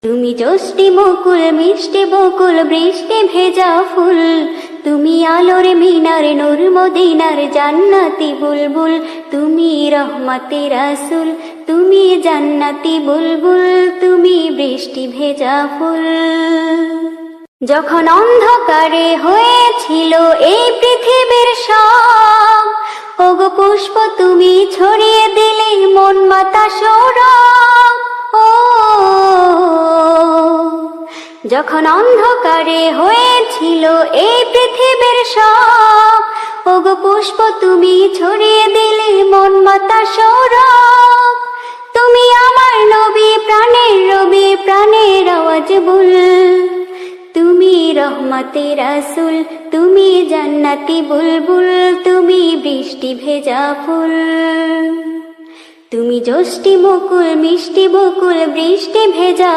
তুমি জ্যোষ্ঠী মুকুল মিষ্টি বকুল বৃষ্টি ভেজা ফুল, তুমি আলোর মিনার নূর মদিনার জান্নাতি বুলবুল, তুমি রহমতে রাসূল, তুমি জান্নাতি বুলবুল, তুমি বৃষ্টি ভেজা ফুল। যখন অন্ধকারে হয়েছিল এই পৃথিবীর সব, ওগো পুষ্প তুমি ছড়িয়ে দিলে মন মাতা সৌরভ। ও যখন অন্ধকারে হয়েছিল এই পৃথিবীর সব, ওগো পুষ্প তুমি ছড়িয়ে দিলে মন মাতা সৌরভ। তুমি আমার নবী প্রাণের রবি প্রাণের আওয়াজ বুল, তুমি রহমতে রাসূল, তুমি জান্নাতি বুলবুল, তুমি বৃষ্টি ভেজা ফুল। তুমি জ্যোষ্ঠী মুকুল মিষ্টি বকুল বৃষ্টি ভেজা